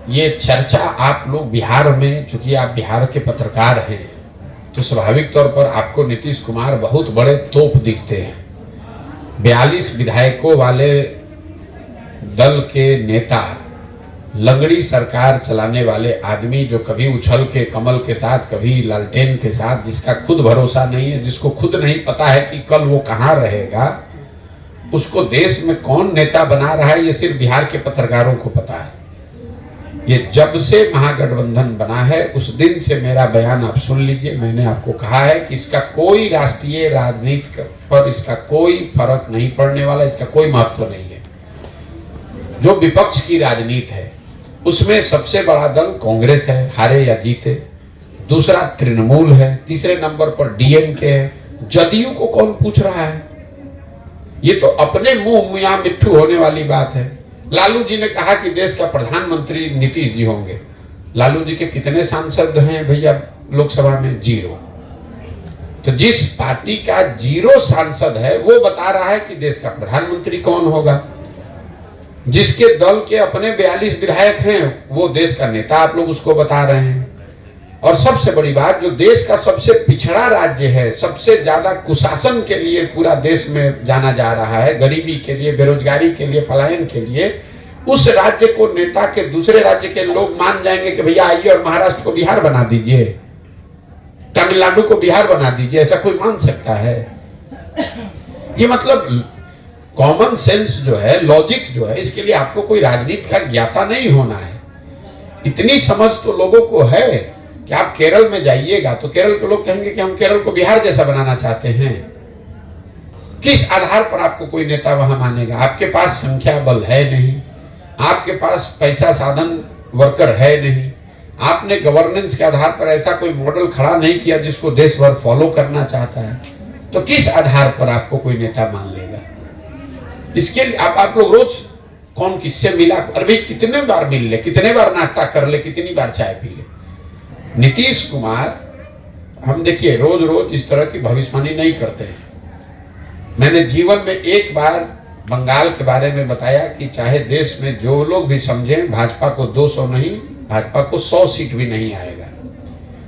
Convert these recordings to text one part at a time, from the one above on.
ये चर्चा आप लोग बिहार में, चूंकि आप बिहार के पत्रकार हैं, तो स्वाभाविक तौर पर आपको नीतीश कुमार बहुत बड़े तोप दिखते हैं। 42 विधायकों वाले दल के नेता, लंगड़ी सरकार चलाने वाले आदमी, जो कभी उछल के कमल के साथ, कभी लालटेन के साथ, जिसका खुद भरोसा नहीं है, जिसको खुद नहीं पता है कि कल वो कहाँ रहेगा, उसको देश में कौन नेता बना रहा है, ये सिर्फ बिहार के पत्रकारों को पता है। ये जब से महागठबंधन बना है उस दिन से मेरा बयान आप सुन लीजिए। मैंने आपको कहा है कि इसका कोई राष्ट्रीय राजनीति पर इसका कोई फर्क नहीं पड़ने वाला, इसका कोई महत्व नहीं है। जो विपक्ष की राजनीति है उसमें सबसे बड़ा दल कांग्रेस है, हारे या जीते। दूसरा तृणमूल है, तीसरे नंबर पर डीएमके है। जदयू को कौन पूछ रहा है? ये तो अपने मुंह मियां मिट्ठू होने वाली बात है। लालू जी ने कहा कि देश का प्रधानमंत्री नीतीश जी होंगे। लालू जी के कितने सांसद हैं भैया लोकसभा में? 0। तो जिस पार्टी का 0 सांसद है वो बता रहा है कि देश का प्रधानमंत्री कौन होगा। जिसके दल के अपने 42 विधायक हैं वो देश का नेता आप लोग उसको बता रहे हैं। और सबसे बड़ी बात, जो देश का सबसे पिछड़ा राज्य है, सबसे ज्यादा कुशासन के लिए पूरा देश में जाना जा रहा है, गरीबी के लिए, बेरोजगारी के लिए, पलायन के लिए, उस राज्य को नेता के दूसरे राज्य के लोग मान जाएंगे कि भैया आइए और महाराष्ट्र को बिहार बना दीजिए, तमिलनाडु को बिहार बना दीजिए। ऐसा कोई मान सकता है? ये मतलब कॉमन सेंस जो है, लॉजिक जो है, इसके लिए आपको कोई राजनीति का ज्ञाता नहीं होना है। इतनी समझ तो लोगों को है कि आप केरल में जाइएगा तो केरल के लोग कहेंगे कि हम केरल को बिहार जैसा बनाना चाहते हैं। किस आधार पर आपको कोई नेता वहां मानेगा? आपके पास संख्या बल है नहीं, आपके पास पैसा साधन वर्कर है नहीं, आपने गवर्नेंस के आधार पर ऐसा कोई मॉडल खड़ा नहीं किया जिसको देश भर फॉलो करना चाहता है। तो किस आधार पर आपको कोई नेता मान लेगा? इसके लिए आप लोग रोज कौन किससे मिला, अरे कितने बार मिल ले, कितने बार नाश्ता कर ले, कितनी बार चाय पी ले। नीतीश कुमार, हम देखिए रोज रोज इस तरह की भविष्यवाणी नहीं करते हैं। मैंने जीवन में एक बार बंगाल के बारे में बताया कि चाहे देश में जो लोग भी समझें, भाजपा को 200 नहीं, भाजपा को 100 सीट भी नहीं आएगा।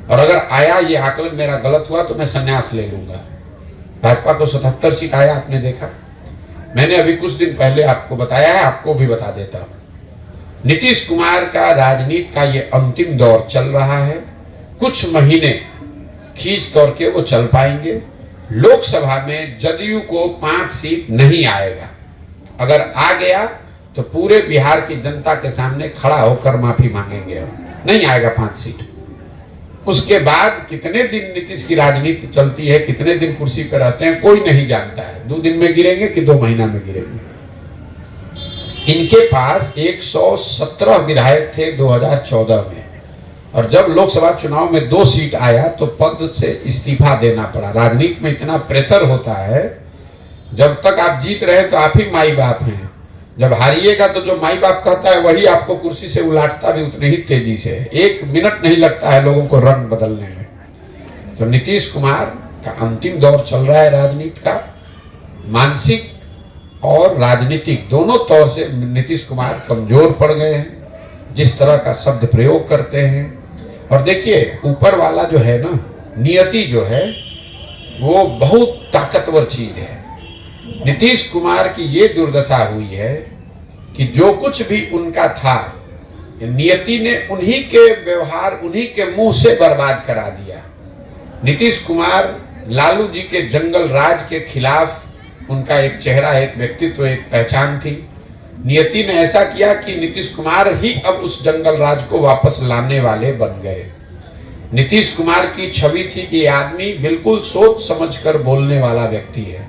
और अगर आया, ये आकलन मेरा गलत हुआ तो मैं संन्यास ले लूंगा। भाजपा को 77 सीट आया, आपने देखा। मैंने अभी कुछ दिन पहले आपको बताया है, आपको भी बता देता हूं। नीतीश कुमार का राजनीति का ये अंतिम दौर चल रहा है। कुछ महीने खींच तौर के वो चल पाएंगे। लोकसभा में जदयू को 5 सीट नहीं आएगा। अगर आ गया तो पूरे बिहार की जनता के सामने खड़ा होकर माफी मांगेंगे। नहीं आएगा 5 सीट। उसके बाद कितने दिन नीतीश की राजनीति चलती है, कितने दिन कुर्सी पर रहते हैं, कोई नहीं जानता है। 2 दिन में गिरेंगे कि 2 महीना में गिरेंगे। इनके पास 117 विधायक थे 2014 में, और जब लोकसभा चुनाव में 2 सीट आया तो पद से इस्तीफा देना पड़ा। राजनीति में इतना प्रेशर होता है, जब तक आप जीत रहे तो आप ही माई बाप हैं, जब हारिएगा तो जो माई बाप कहता है वही आपको कुर्सी से उलाटता भी उतने ही तेजी से। 1 मिनट नहीं लगता है लोगों को रंग बदलने में। तो नीतीश कुमार का अंतिम दौर चल रहा है राजनीति का। मानसिक और राजनीतिक दोनों तौर से नीतीश कुमार कमजोर पड़ गए हैं। जिस तरह का शब्द प्रयोग करते हैं, और देखिए ऊपर वाला जो है ना, नियति जो है वो बहुत ताकतवर चीज है। नीतीश कुमार की ये दुर्दशा हुई है कि जो कुछ भी उनका था, नियति ने उन्हीं के व्यवहार, उन्हीं के मुंह से बर्बाद करा दिया। नीतीश कुमार लालू जी के जंगल राज के खिलाफ उनका एक चेहरा, एक व्यक्तित्व, एक पहचान थी। नियति ने ऐसा किया कि नीतीश कुमार ही अब उस जंगल राज को वापस लाने वाले बन गए। नीतीश कुमार की छवि थी कि आदमी बिल्कुल सोच समझकर बोलने वाला व्यक्ति है,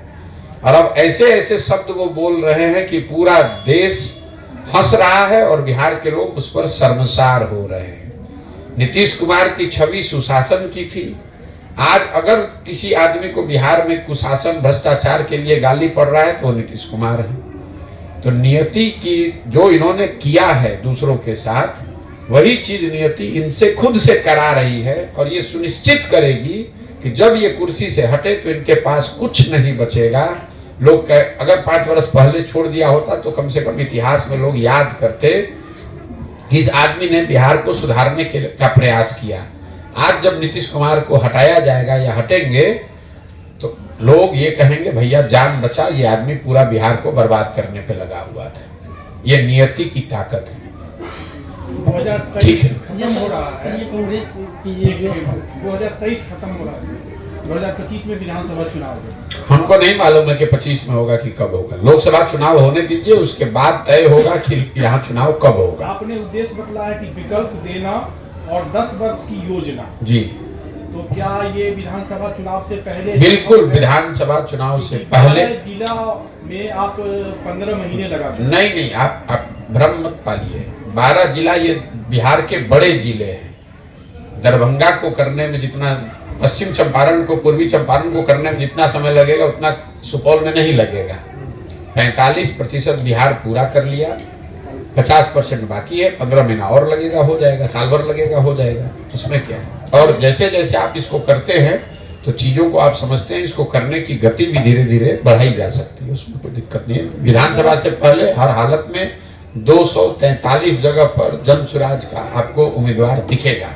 और अब ऐसे ऐसे शब्द वो बोल रहे हैं कि पूरा देश हंस रहा है और बिहार के लोग उस पर शर्मसार हो रहे हैं। नीतीश कुमार की छवि सुशासन की थी। आज अगर किसी आदमी को बिहार में कुशासन, भ्रष्टाचार के लिए गाली पड़ रहा है तो वो नीतीश कुमार है। तो नियति की जो इन्होंने किया है दूसरों के साथ, वही चीज नियति इनसे खुद से करा रही है, और ये सुनिश्चित करेगी कि जब ये कुर्सी से हटे तो इनके पास कुछ नहीं बचेगा। लोग अगर 5 वर्ष पहले छोड़ दिया होता तो कम से कम इतिहास में लोग याद करते इस आदमी ने बिहार को सुधारने का प्रयास किया। आज जब नीतीश कुमार को हटाया जाएगा या हटेंगे तो लोग ये कहेंगे भैया जान बचा, ये आदमी पूरा बिहार को बर्बाद करने पे लगा हुआ था। ये नियति की ताकत है। 2023 खत्म हो रहा है, ये कांग्रेस की 2023 खत्म हो रहा है, 2025 में विधानसभा चुनाव है। हमको नहीं मालूम है कि 25 में होगा कि कब होगा। लोकसभा चुनाव होने दीजिए, उसके बाद तय होगा कि यहाँ चुनाव कब होगा। आपने उद्देश्य बतलाया कि विकल्प देना और 10 वर्ष की योजना जी, तो क्या ये विधानसभा चुनाव से पहले? बिल्कुल, विधानसभा चुनाव से पहले। जिला में आप 15 महीने लगा चुके। नहीं, आप भ्रम मत पालिए। 12 जिला ये बिहार के बड़े जिले हैं। दरभंगा को करने में जितना, पश्चिम चंपारण को, पूर्वी चंपारण को करने में जितना समय लगेगा उतना सुपौल में नहीं लगेगा। 45% बिहार पूरा कर लिया, 50% बाकी है। 15 महीना और लगेगा, हो जाएगा। साल भर लगेगा, हो जाएगा, उसमें क्या है। और जैसे जैसे आप इसको करते हैं तो चीजों को आप समझते हैं, इसको करने की गति भी धीरे धीरे बढ़ाई जा सकती है, उसमें कोई दिक्कत नहीं है। विधानसभा से पहले हर हालत में 243 जगह पर जन स्वराज का आपको उम्मीदवार दिखेगा।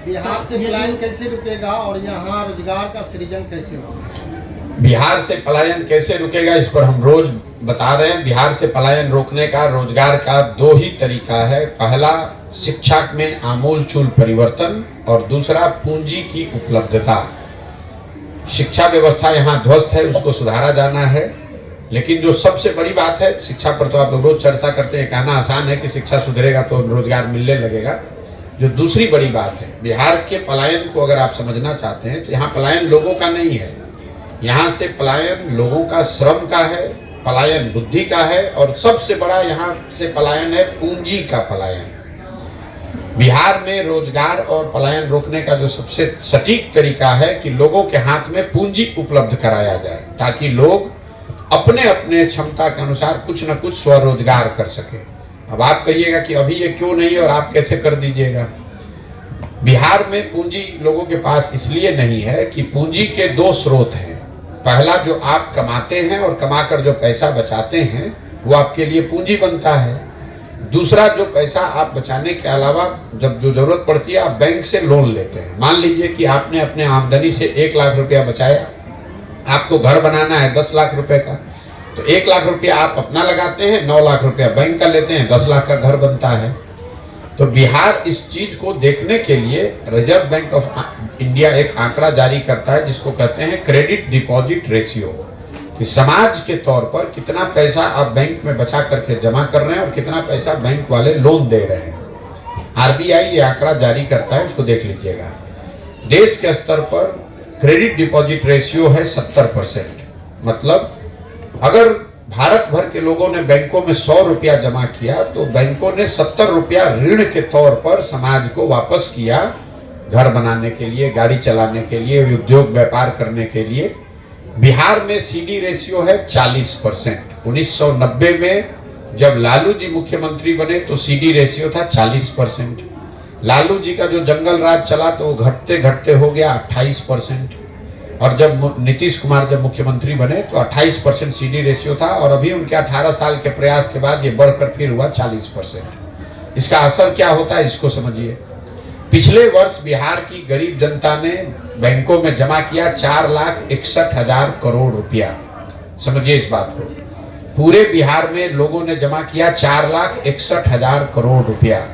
बिहार से पलायन कैसे रुकेगा और यहाँ रोजगार का सृजन कैसे होगा? बिहार से पलायन कैसे रुकेगा, इस पर हम रोज बता रहे हैं। बिहार से पलायन रोकने का, रोजगार का 2 ही तरीका है। पहला, शिक्षा में आमूलचूल परिवर्तन, और दूसरा पूंजी की उपलब्धता। शिक्षा व्यवस्था यहाँ ध्वस्त है, उसको सुधारा जाना है। लेकिन जो सबसे बड़ी बात है, शिक्षा पर तो आप लोग रोज चर्चा करते हैं, कहना आसान है कि शिक्षा सुधरेगा तो रोजगार मिलने लगेगा। जो दूसरी बड़ी बात है, बिहार के पलायन को अगर आप समझना चाहते हैं तो यहाँ पलायन लोगों का नहीं है। यहाँ से पलायन लोगों का श्रम का है, पलायन बुद्धि का है, और सबसे बड़ा यहाँ से पलायन है पूंजी का पलायन। बिहार में रोजगार और पलायन रोकने का जो सबसे सटीक तरीका है कि लोगों के हाथ में पूंजी उपलब्ध कराया जाए, ताकि लोग अपने अपने क्षमता के अनुसार कुछ न कुछ स्वरोजगार कर सके। अब आप कहिएगा कि अभी ये क्यों नहीं और आप कैसे कर दीजिएगा। बिहार में पूंजी लोगों के पास इसलिए नहीं है कि पूंजी के 2 स्रोत हैं। पहला, जो आप कमाते हैं और कमाकर जो पैसा बचाते हैं वो आपके लिए पूंजी बनता है। दूसरा, जो पैसा आप बचाने के अलावा जब जो जरूरत पड़ती है आप बैंक से लोन लेते हैं। मान लीजिए कि आपने अपने आमदनी से 1 लाख रुपया बचाया, आपको घर बनाना है 10 लाख रुपए का, तो 1 लाख रुपया आप अपना लगाते हैं, 9 लाख रुपया बैंक का लेते हैं, 10 लाख का घर बनता है। तो बिहार इस चीज को देखने के लिए रिजर्व बैंक ऑफ इंडिया एक आंकड़ा जारी करता है जिसको कहते हैं क्रेडिट डिपॉजिट रेशियो, कि समाज के तौर पर कितना पैसा आप बैंक में बचा करके जमा कर रहे हैं और कितना पैसा बैंक वाले लोन दे रहे हैं। आरबीआई ये आंकड़ा जारी करता है, उसको देख लीजिएगा। देश के स्तर पर क्रेडिट डिपॉजिट रेशियो है 70%। मतलब अगर भारत भर के लोगों ने बैंकों में 100 रुपया जमा किया तो बैंकों ने 70 रुपया ऋण के तौर पर समाज को वापस किया, घर बनाने के लिए, गाड़ी चलाने के लिए, उद्योग व्यापार करने के लिए। बिहार में सीडी रेशियो है 40%। 1990 में जब लालू जी मुख्यमंत्री बने तो सीडी रेशियो था 40%। लालू जी का जो जंगल राज चला तो वो घटते घटते हो गया 28%। और जब नीतीश कुमार जब मुख्यमंत्री बने तो 28% सीडी रेशियो था, और अभी उनके 18 साल के प्रयास के बाद ये बढ़कर फिर हुआ 40%। इसका असर क्या होता है इसको समझिए। पिछले वर्ष बिहार की गरीब जनता ने बैंकों में जमा किया 4,61,000 करोड़ रुपया। समझिए इस बात को, पूरे बिहार में लोगों ने जमा किया 4,61,000 करोड़ रुपया।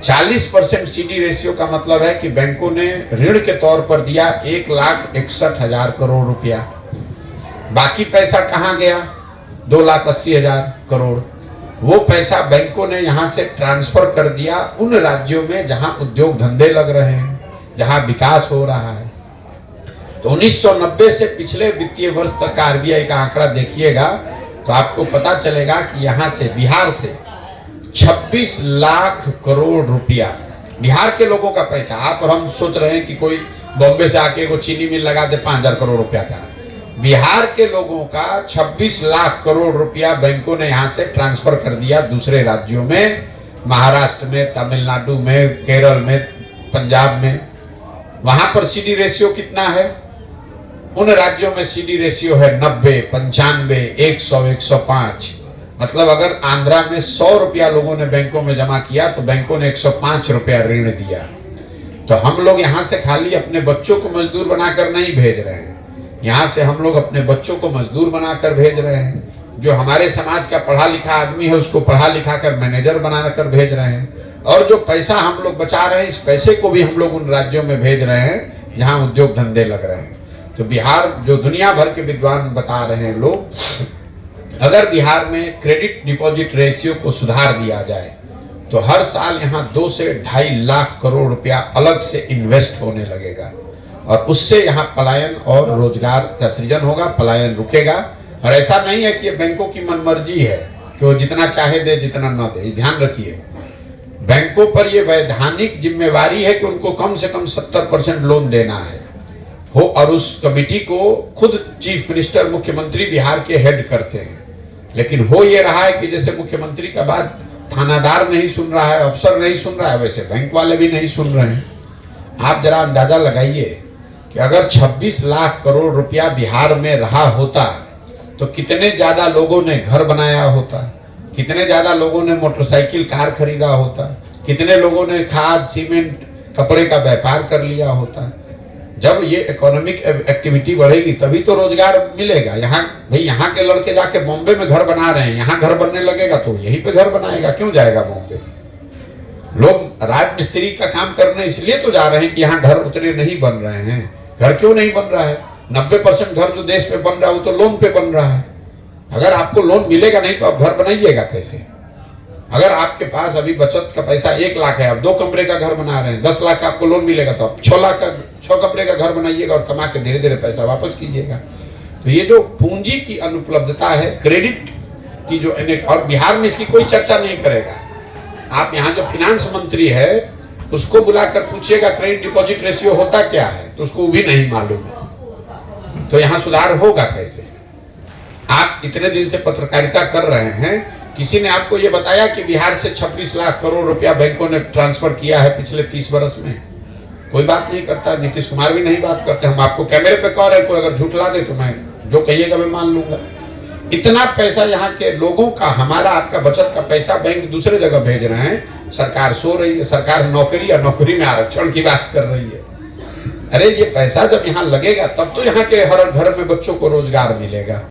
40% सीडी रेशियो का मतलब है कि बैंकों ने ऋण के तौर पर दिया 1,61,000 करोड़ रुपया। बाकी पैसा कहाँ गया? 2,80,000 करोड़। वो पैसा बैंकों ने यहाँ से ट्रांसफर कर दिया उन राज्यों में जहां उद्योग धंधे लग रहे हैं, जहां विकास हो रहा है। तो 1990 से पिछले वित्तीय वर्ष तक का आरबीआई का आंकड़ा देखिएगा तो आपको पता चलेगा कि यहाँ से बिहार से 26 लाख करोड़ रुपया बिहार के लोगों का पैसा। आप और हम सोच रहे हैं कि कोई बॉम्बे से आके को चीनी मिल लगा दे 5,000 करोड़ रुपया का। बिहार के लोगों का 26 लाख करोड़ रुपया बैंकों ने यहाँ से ट्रांसफर कर दिया दूसरे राज्यों में, महाराष्ट्र में, तमिलनाडु में, केरल में, पंजाब में। वहां पर सीडी रेशियो कितना है? उन राज्यों में सीडी रेशियो है 90, 95, 100, 105। मतलब अगर आंध्रा में 100 रुपया लोगों ने बैंकों में जमा किया तो बैंकों ने 105 रुपया ऋण दिया। तो हम लोग यहाँ से खाली अपने बच्चों को मजदूर बनाकर नहीं भेज रहे हैं, यहाँ से हम लोग अपने बच्चों को मजदूर बनाकर भेज रहे हैं। जो हमारे समाज का पढ़ा लिखा आदमी है उसको पढ़ा लिखा कर मैनेजर बनाकर भेज रहे हैं। और जो पैसा हम लोग बचा रहे हैं, इस पैसे को भी हम लोग उन राज्यों में भेज रहे हैं जहाँ उद्योग धंधे लग रहे हैं। तो बिहार, जो दुनिया भर के विद्वान बता रहे हैं लोग, अगर बिहार में क्रेडिट डिपॉजिट रेशियो को सुधार दिया जाए तो हर साल यहाँ 2 से 2.5 लाख करोड़ रुपया अलग से इन्वेस्ट होने लगेगा और उससे यहाँ पलायन और रोजगार का सृजन होगा, पलायन रुकेगा। और ऐसा नहीं है कि ये बैंकों की मनमर्जी है कि वो जितना चाहे दे जितना न दे। ध्यान रखिए, बैंकों पर ये वैधानिक जिम्मेवारी है कि उनको कम से कम 70% लोन देना है हो, और उस कमिटी को खुद चीफ मिनिस्टर, मुख्यमंत्री बिहार के हेड करते हैं। लेकिन हो ये रहा है कि जैसे मुख्यमंत्री का बात थानादार नहीं सुन रहा है, अफसर नहीं सुन रहा है, वैसे बैंक वाले भी नहीं सुन रहे हैं। आप जरा अंदाजा लगाइए कि अगर 26 लाख करोड़ रुपया बिहार में रहा होता तो कितने ज्यादा लोगों ने घर बनाया होता, कितने ज्यादा लोगों ने मोटरसाइकिल कार खरीदा होता, कितने लोगों ने खाद सीमेंट कपड़े का व्यापार कर लिया होता। जब ये इकोनॉमिक एक्टिविटी बढ़ेगी तभी तो रोजगार मिलेगा। यहाँ भाई, यहाँ के लड़के जाके बॉम्बे में घर बना रहे हैं, यहाँ घर बनने लगेगा तो यहीं पे घर बनाएगा, क्यों जाएगा बॉम्बे? लोग राज मिस्त्री का काम करने इसलिए तो जा रहे हैं कि यहाँ घर उतने नहीं बन रहे हैं। घर क्यों नहीं बन रहा है? 90% घर जो देश में बन रहा है वो तो लोन पे बन रहा है। अगर आपको लोन मिलेगा नहीं तो आप घर बनाइएगा कैसे? अगर आपके पास अभी बचत का पैसा 1 लाख है, आप 2 कमरे का घर बना रहे हैं, 10 लाख का आपको लोन मिलेगा तो आप 6 कमरे का घर बनाइएगा और कमा के धीरे धीरे पैसा वापस कीजिएगा। तो ये जो पूंजी की अनुपलब्धता है, क्रेडिट की जो, और बिहार में इसकी कोई चर्चा नहीं करेगा। आप यहाँ जो फाइनेंस मंत्री है उसको बुलाकर पूछिएगा क्रेडिट डिपॉजिट रेशियो होता क्या है, तो उसको भी नहीं मालूम है। तो यहाँ सुधार होगा कैसे? आप इतने दिन से पत्रकारिता कर रहे हैं, किसी ने आपको ये बताया कि बिहार से 26 लाख करोड़ रुपया बैंकों ने ट्रांसफर किया है पिछले 30 वर्ष में? कोई बात नहीं करता, नीतीश कुमार भी नहीं बात करते। हम आपको कैमरे पे कह रहे हैं, कोई अगर झूठला दे तो मैं जो कहिएगा मैं मान लूंगा। इतना पैसा यहाँ के लोगों का, हमारा आपका बचत का पैसा बैंक दूसरे जगह भेज रहे हैं, सरकार सो रही है। सरकार नौकरी या नौकरी में आरक्षण की बात कर रही है। अरे ये पैसा जब यहाँ लगेगा तब तो यहाँ के हर घर में बच्चों को रोजगार मिलेगा।